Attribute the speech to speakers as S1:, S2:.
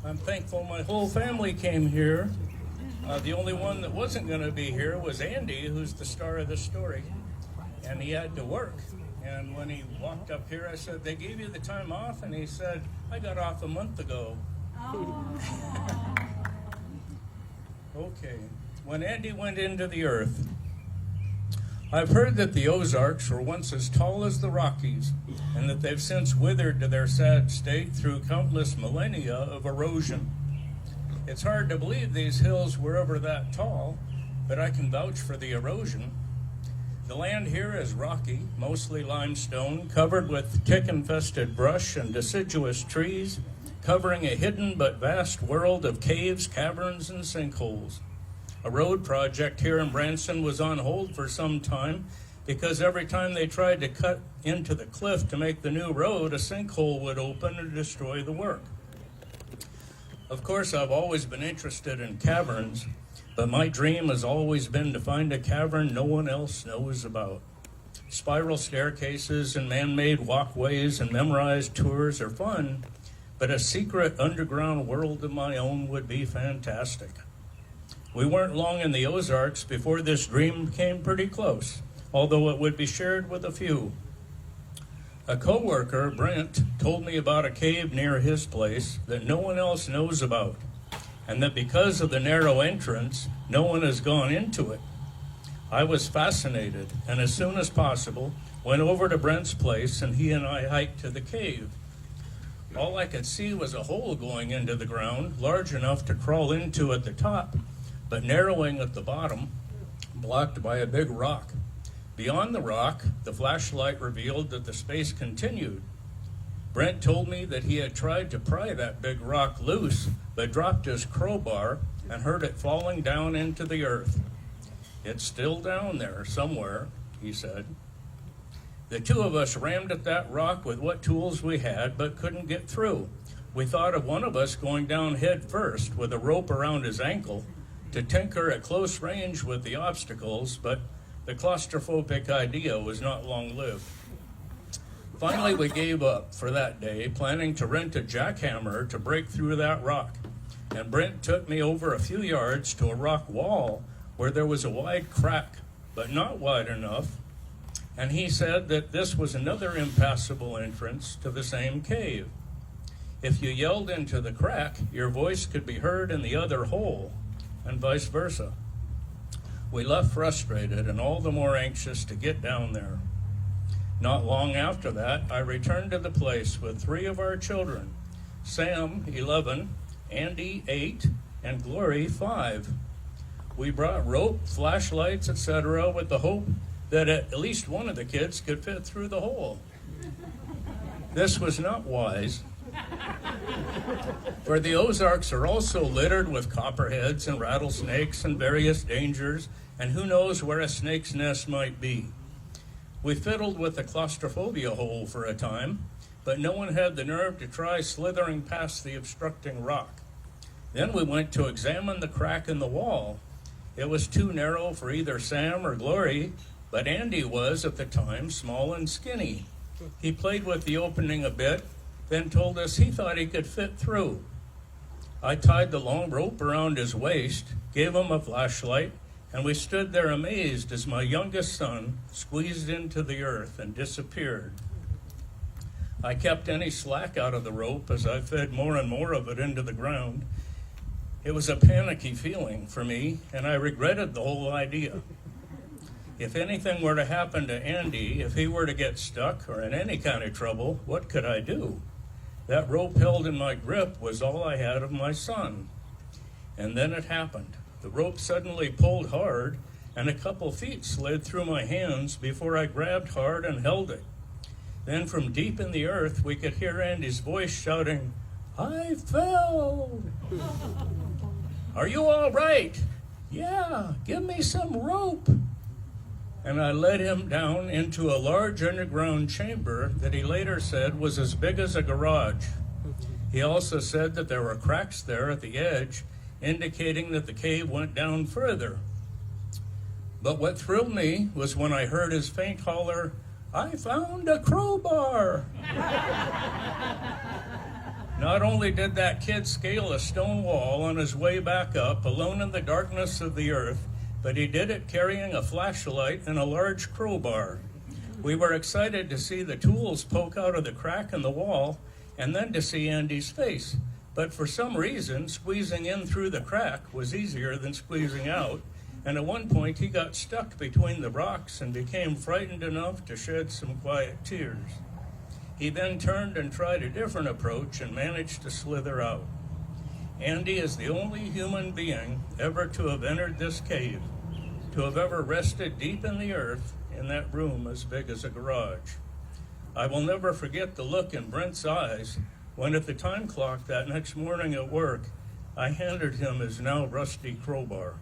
S1: I'm thankful my whole family came here. The only one that wasn't going to be here was Andy, who's the star of the story, and he had to work. And when he walked up here, I said, "They gave you the time off?" And he said, "I got off a month ago." Oh. Okay. When Andy went into the earth, I've heard that the Ozarks were once as tall as the Rockies, and that they've since withered to their sad state through countless millennia of erosion. It's hard to believe these hills were ever that tall, but I can vouch for the erosion. The land here is rocky, mostly limestone, covered with tick-infested brush and deciduous trees, covering a hidden but vast world of caves, caverns, and sinkholes. A road project here in Branson was on hold for some time because every time they tried to cut into the cliff to make the new road, a sinkhole would open and destroy the work. Of course, I've always been interested in caverns, but my dream has always been to find a cavern no one else knows about. Spiral staircases and man-made walkways and memorized tours are fun, but a secret underground world of my own would be fantastic. We weren't long in the Ozarks before this dream came pretty close, although it would be shared with a few. A coworker, Brent, told me about a cave near his place that no one else knows about, and that because of the narrow entrance, no one has gone into it. I was fascinated, and as soon as possible, went over to Brent's place, and he and I hiked to the cave. All I could see was a hole going into the ground, large enough to crawl into at the top, but narrowing at the bottom, blocked by a big rock. Beyond the rock, the flashlight revealed that the space continued. Brent told me that he had tried to pry that big rock loose, but dropped his crowbar and heard it falling down into the earth. "It's still down there somewhere," he said. The two of us rammed at that rock with what tools we had, but couldn't get through. We thought of one of us going down head first with a rope around his ankle to tinker at close range with the obstacles, but the claustrophobic idea was not long-lived. Finally, we gave up for that day, planning to rent a jackhammer to break through that rock. And Brent took me over a few yards to a rock wall where there was a wide crack, but not wide enough. And he said that this was another impassable entrance to the same cave. If you yelled into the crack, your voice could be heard in the other hole, and vice versa. We left frustrated and all the more anxious to get down there. Not long after that, I returned to the place with 3 of our children, Sam, 11, Andy, 8, and Glory, 5. We brought rope, flashlights, etc., with the hope that at least one of the kids could fit through the hole. This was not wise, for the Ozarks are also littered with copperheads and rattlesnakes and various dangers, and who knows where a snake's nest might be. We fiddled with the claustrophobia hole for a time, but no one had the nerve to try slithering past the obstructing rock. Then we went to examine the crack in the wall. It was too narrow for either Sam or Glory, but Andy was, at the time, small and skinny. He played with the opening a bit, then told us he thought he could fit through. I tied the long rope around his waist, gave him a flashlight, and we stood there amazed as my youngest son squeezed into the earth and disappeared. I kept any slack out of the rope as I fed more and more of it into the ground. It was a panicky feeling for me, and I regretted the whole idea. If anything were to happen to Andy, if he were to get stuck or in any kind of trouble, what could I do? That rope held in my grip was all I had of my son. And then it happened. The rope suddenly pulled hard, and a couple feet slid through my hands before I grabbed hard and held it. Then from deep in the earth, we could hear Andy's voice shouting, "I fell!" "Are you all right?" "Yeah, give me some rope." And I led him down into a large underground chamber that he later said was as big as a garage. He also said that there were cracks there at the edge, indicating that the cave went down further. But what thrilled me was when I heard his faint holler, "I found a crowbar!" Not only did that kid scale a stone wall on his way back up, alone in the darkness of the earth, but he did it carrying a flashlight and a large crowbar. We were excited to see the tools poke out of the crack in the wall and then to see Andy's face. But for some reason, squeezing in through the crack was easier than squeezing out, and at one point he got stuck between the rocks and became frightened enough to shed some quiet tears. He then turned and tried a different approach and managed to slither out. Andy is the only human being ever to have entered this cave, to have ever rested deep in the earth in that room as big as a garage. I will never forget the look in Brent's eyes when at the time clock that next morning at work, I handed him his now rusty crowbar.